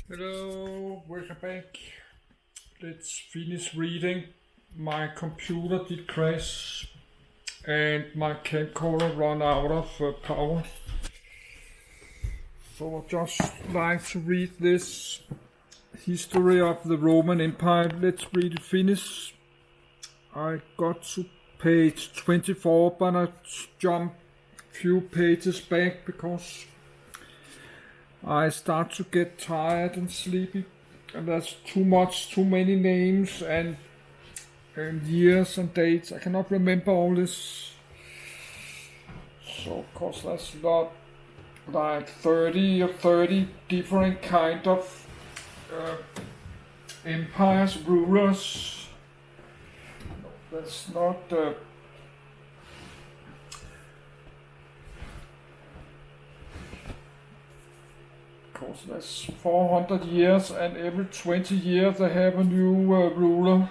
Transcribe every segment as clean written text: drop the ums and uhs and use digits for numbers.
Hello, welcome back. Let's finish reading. My computer did crash and my camcorder run out of power. So I just like to read this history of the Roman Empire. Let's read it finish. I got to page 24, but I jumped a few pages back because I start to get tired and sleepy, and there's too many names and years and dates. I cannot remember all this. So of course that's not like 30 or 30 different kind of empires, rulers. No, that's not because that's 400 years, and every 20 years they have a new ruler.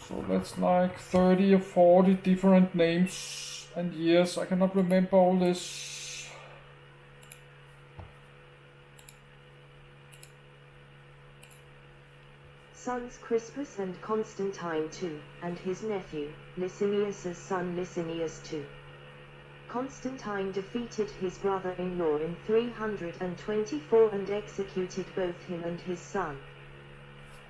So that's like 30 or 40 different names and years. I cannot remember all this. Sons Crispus and Constantine II, and his nephew, Licinius's son Licinius II. Constantine defeated his brother-in-law in 324 and executed both him and his son.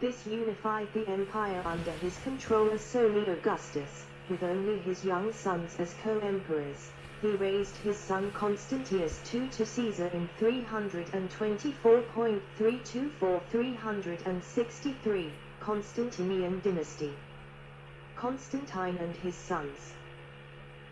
This unified the empire under his controller solely Augustus, with only his young sons as co-emperors. He raised his son Constantius II to Caesar in 324.324-363, Constantinian dynasty. Constantine and his sons.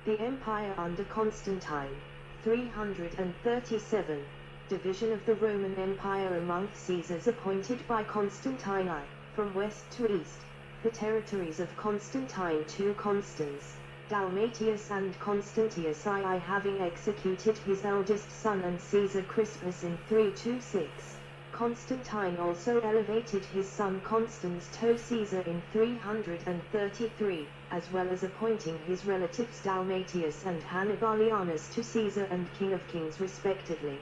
The empire under Constantine, 337, division of the Roman Empire among Caesars appointed by Constantine I, from west to east, the territories of Constantine II Constans, Dalmatius and Constantius I having executed his eldest son and Caesar Crispus in 326. Constantine also elevated his son Constans to Caesar in 333, as well as appointing his relatives Dalmatius and Hannibalianus to Caesar and King of Kings respectively.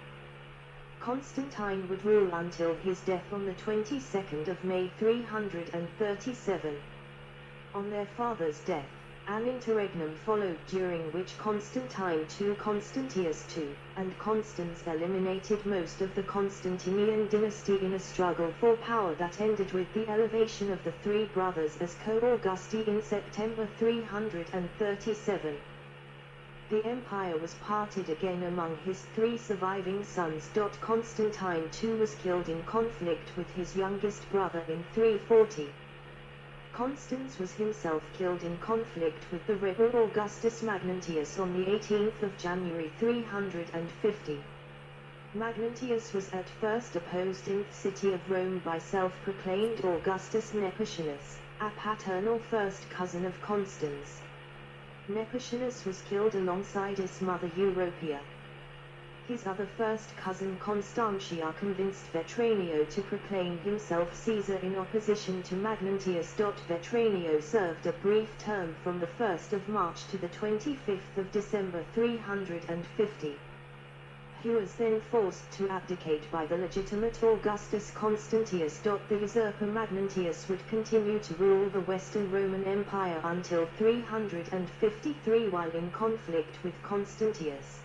Constantine would rule until his death on the 22nd of May 337. On their father's death, an interregnum followed during which Constantine II Constantius II, and Constans eliminated most of the Constantinian dynasty in a struggle for power that ended with the elevation of the three brothers as co-Augusti in September 337. The empire was parted again among his three surviving sons. Constantine II was killed in conflict with his youngest brother in 340. Constans was himself killed in conflict with the rebel Augustus Magnentius on the 18th of January 350. Magnentius was at first opposed in the city of Rome by self-proclaimed Augustus Nepotianus, a paternal first cousin of Constans. Nepotianus was killed alongside his mother Europia. His other first cousin Constantia convinced Vetranio to proclaim himself Caesar in opposition to Magnentius. Vetranio served a brief term from the 1st of March to the 25th of December 350. He was then forced to abdicate by the legitimate Augustus Constantius. The usurper Magnentius would continue to rule the Western Roman Empire until 353 while in conflict with Constantius.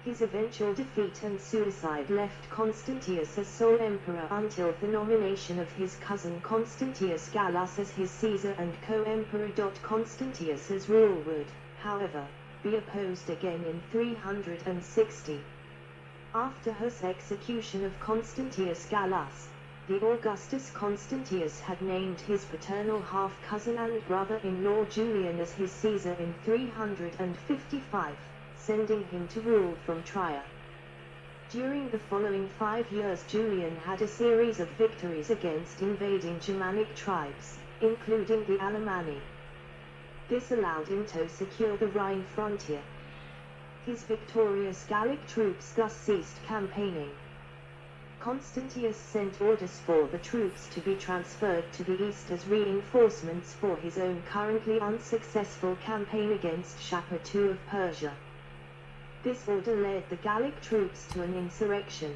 His eventual defeat and suicide left Constantius as sole emperor until the nomination of his cousin Constantius Gallus as his Caesar and co-emperor. Constantius's rule would, however, be opposed again in 360. After his execution of Constantius Gallus, the Augustus Constantius had named his paternal half-cousin and brother-in-law Julian as his Caesar in 355. Sending him to rule from Trier. During the following 5 years Julian had a series of victories against invading Germanic tribes, including the Alemanni. This allowed him to secure the Rhine frontier. His victorious Gallic troops thus ceased campaigning. Constantius sent orders for the troops to be transferred to the east as reinforcements for his own currently unsuccessful campaign against Shapur II of Persia. This order led the Gallic troops to an insurrection.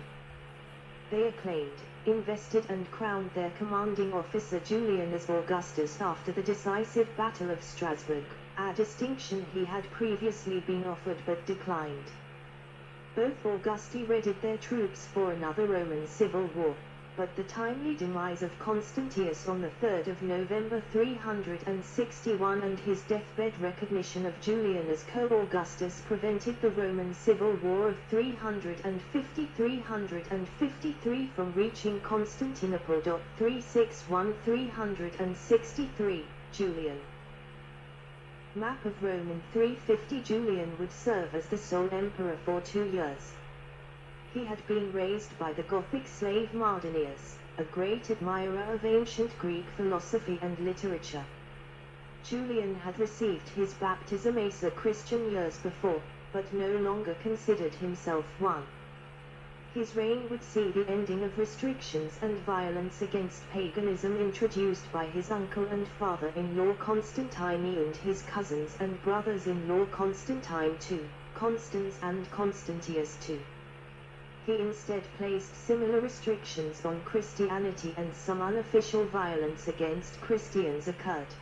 They acclaimed, invested and crowned their commanding officer Julian as Augustus after the decisive Battle of Strasbourg, a distinction he had previously been offered but declined. Both Augusti readied their troops for another Roman civil war, but the timely demise of Constantius on the 3rd of November 361 and his deathbed recognition of Julian as co-Augustus prevented the Roman civil war of 353 from reaching Constantinople. 363 Julian. Map of Rome in 350. Julian would serve as the sole emperor for 2 years. He had been raised by the Gothic slave Mardonius, a great admirer of ancient Greek philosophy and literature. Julian had received his baptism a Christian years before, but no longer considered himself one. His reign would see the ending of restrictions and violence against paganism introduced by his uncle and father-in-law Constantine and his cousins and brothers-in-law Constantine II, Constans and Constantius II. He instead placed similar restrictions on Christianity, and some unofficial violence against Christians occurred.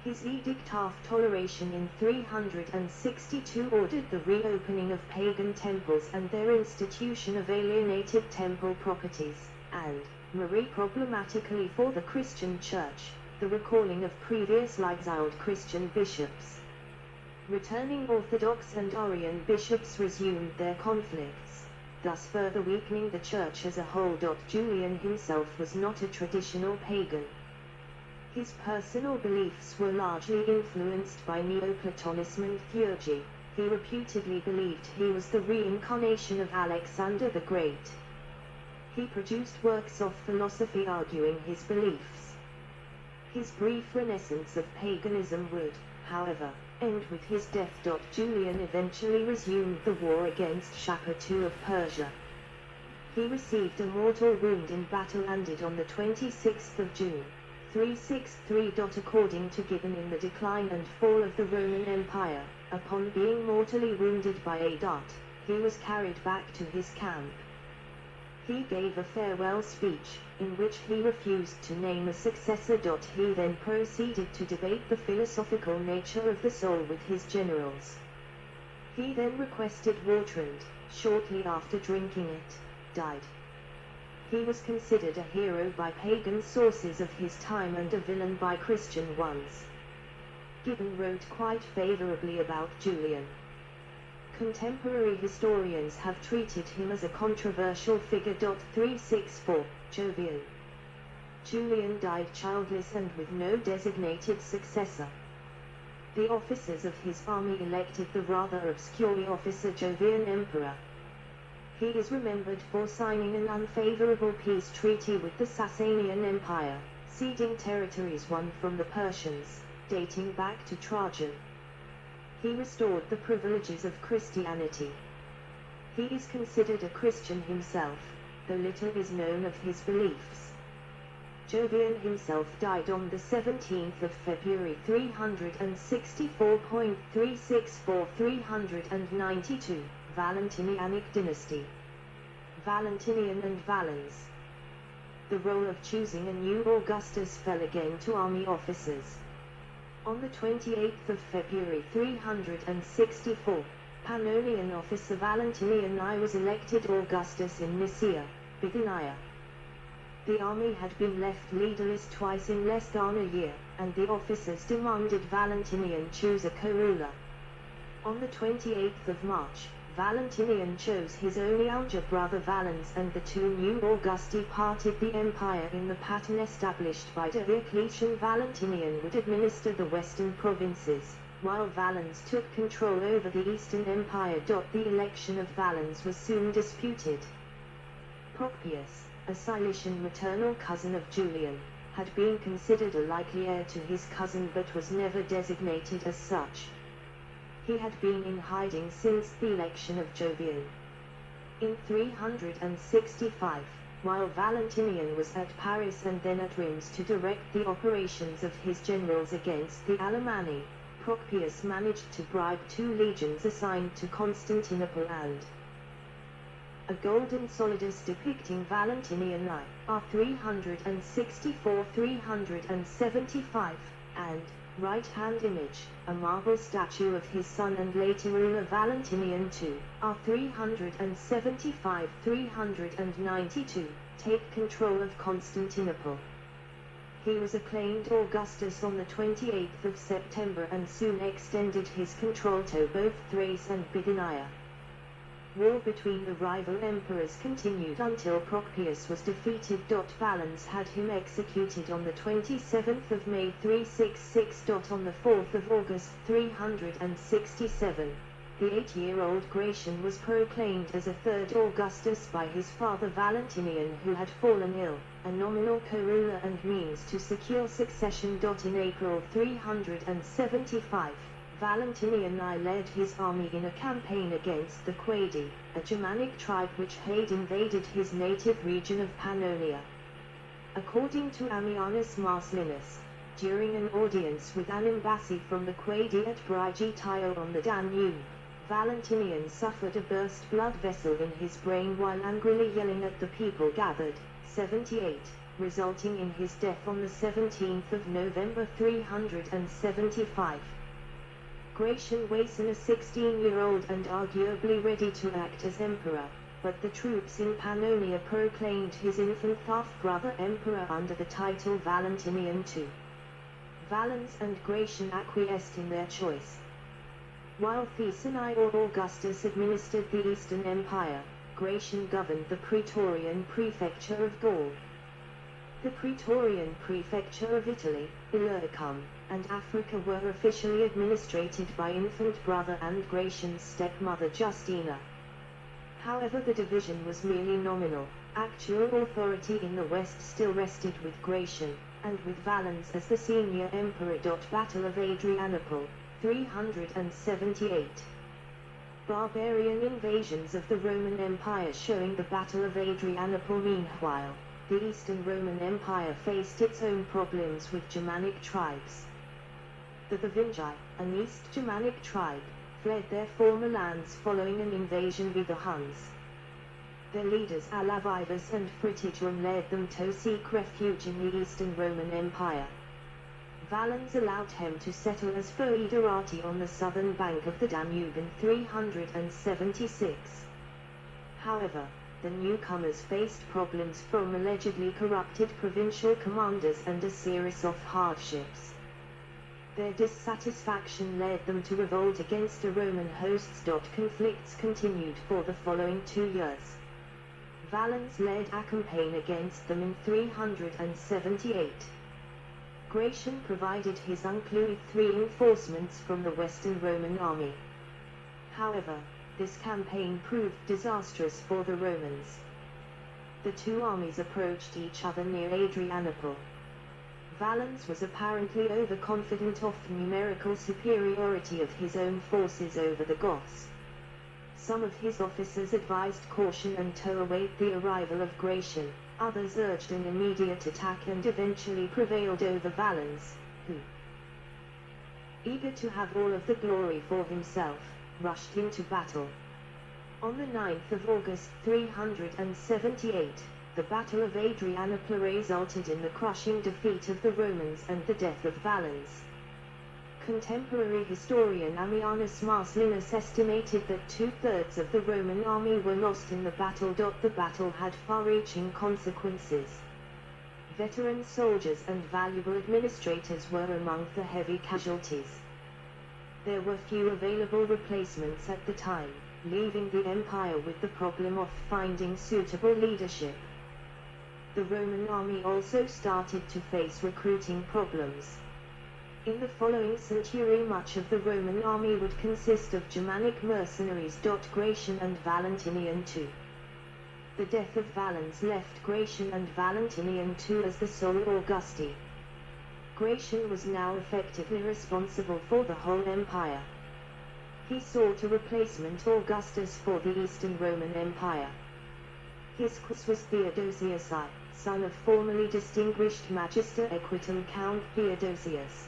His edict of toleration in 362 ordered the reopening of pagan temples and their institution of alienated temple properties, and, more problematically for the Christian Church, the recalling of previously exiled Christian bishops. Returning Orthodox and Arian bishops resumed their conflicts, thus further weakening the Church as a whole. Julian himself was not a traditional pagan. His personal beliefs were largely influenced by Neoplatonism and theurgy. He reputedly believed he was the reincarnation of Alexander the Great. He produced works of philosophy arguing his beliefs. His brief renaissance of paganism would, however, end with his death. Julian eventually resumed the war against Shapur II of Persia. He received a mortal wound in battle and died on the 26th of June. 363. According to Gibbon, in the decline and fall of the Roman Empire, upon being mortally wounded by a dart, he was carried back to his camp. He gave a farewell speech, in which he refused to name a successor. He then proceeded to debate the philosophical nature of the soul with his generals. He then requested water and, shortly after drinking it, died. He was considered a hero by pagan sources of his time and a villain by Christian ones. Gibbon wrote quite favorably about Julian. Contemporary historians have treated him as a controversial figure. 364 Jovian. Julian died childless and with no designated successor. The officers of his army elected the rather obscure officer Jovian emperor. He is remembered for signing an unfavorable peace treaty with the Sasanian Empire, ceding territories won from the Persians, dating back to Trajan. He restored the privileges of Christianity. He is considered a Christian himself, though little is known of his beliefs. Jovian himself died on the 17th of February 364.392, Valentinianic dynasty. Valentinian and Valens. The role of choosing a new Augustus fell again to army officers. On the 28th of February 364, Pannonian officer Valentinian I was elected Augustus in Nicaea, Bithynia. The army had been left leaderless twice in less than a year, and the officers demanded Valentinian choose a co-ruler. On the 28th of March, Valentinian chose his only younger brother Valens, and the two new Augusti parted the empire in the pattern established by Diocletian. Valentinian would administer the western provinces, while Valens took control over the eastern empire. The election of Valens was soon disputed. Procopius, a Cilician maternal cousin of Julian, had been considered a likely heir to his cousin but was never designated as such. He had been in hiding since the election of Jovian. In 365, while Valentinian was at Paris and then at Rheims to direct the operations of his generals against the Alemanni, Procopius managed to bribe 2 legions assigned to Constantinople and a golden solidus depicting Valentinian I, R364-375, and right-hand image, a marble statue of his son and later ruler Valentinian II, R375-392, take control of Constantinople. He was acclaimed Augustus on the 28th of September and soon extended his control to both Thrace and Bithynia. War between the rival emperors continued until Procopius was defeated. Valens had him executed on the 27th of May 366. On the 4th of August 367, the 8-year-old Gratian was proclaimed as a third Augustus by his father Valentinian, who had fallen ill, a nominal co-ruler and means to secure succession. In April 375, Valentinian I led his army in a campaign against the Quadi, a Germanic tribe which had invaded his native region of Pannonia. According to Ammianus Marcellinus, during an audience with an embassy from the Quadi at Brigitio on the Danube, Valentinian suffered a burst blood vessel in his brain while angrily yelling at the people gathered, 78, resulting in his death on the 17th of November 375. Gratian was a 16-year-old and arguably ready to act as emperor, but the troops in Pannonia proclaimed his infant half-brother emperor under the title Valentinian II. Valens and Gratian acquiesced in their choice. While Thesan or Augustus administered the Eastern Empire, Gratian governed the Praetorian Prefecture of Gaul. The Praetorian Prefecture of Italy, Illyricum, and Africa were officially administrated by infant brother and Gratian's stepmother Justina. However, the division was merely nominal. Actual authority in the west still rested with Gratian, and with Valens as the senior emperor. Battle of Adrianople, 378. Barbarian invasions of the Roman Empire. Showing the Battle of Adrianople. Meanwhile, the Eastern Roman Empire faced its own problems with Germanic tribes. The Thuringi, an East Germanic tribe, fled their former lands following an invasion by the Huns. Their leaders Alavivus and Fritigern led them to seek refuge in the Eastern Roman Empire. Valens allowed him to settle as foederati on the southern bank of the Danube in 376. However, the newcomers faced problems from allegedly corrupted provincial commanders and a series of hardships. Their dissatisfaction led them to revolt against the Roman hosts. Conflicts continued for the following 2 years. Valens led a campaign against them in 378. Gratian provided his uncle with 3 reinforcements from the Western Roman army. However, this campaign proved disastrous for the Romans. The 2 armies approached each other near Adrianople. Valens was apparently overconfident of the numerical superiority of his own forces over the Goths. Some of his officers advised caution and to await the arrival of Gratian, others urged an immediate attack and eventually prevailed over Valens, who, eager to have all of the glory for himself, rushed into battle. On the 9th of August 378, the Battle of Adrianople resulted in the crushing defeat of the Romans and the death of Valens. Contemporary historian Ammianus Marcellinus estimated that 2/3 of the Roman army were lost in the battle. The battle had far-reaching consequences. Veteran soldiers and valuable administrators were among the heavy casualties. There were few available replacements at the time, leaving the empire with the problem of finding suitable leadership. The Roman army also started to face recruiting problems. In the following century, much of the Roman army would consist of Germanic mercenaries. Gratian and Valentinian II. The death of Valens left Gratian and Valentinian II as the sole Augusti. Gratian was now effectively responsible for the whole empire. He sought a replacement Augustus for the Eastern Roman Empire. His cause was Theodosius I, son of formerly distinguished Magister Equitum Count Theodosius.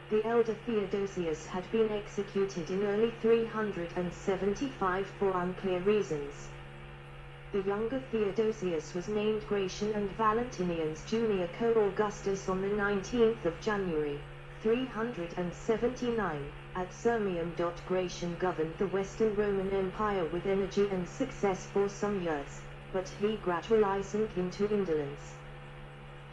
The elder Theodosius had been executed in early 375 for unclear reasons. The younger Theodosius was named Gratian and Valentinian's junior co-Augustus on the 19th of January, 379, at Sirmium. Gratian governed the Western Roman Empire with energy and success for some years, but he gradually sank into indolence.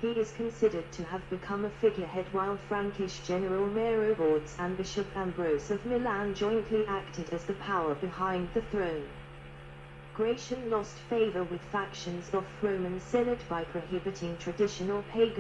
He is considered to have become a figurehead while Frankish General Merobordes and Bishop Ambrose of Milan jointly acted as the power behind the throne. Gratian lost favor with factions of Roman Senate by prohibiting traditional pagan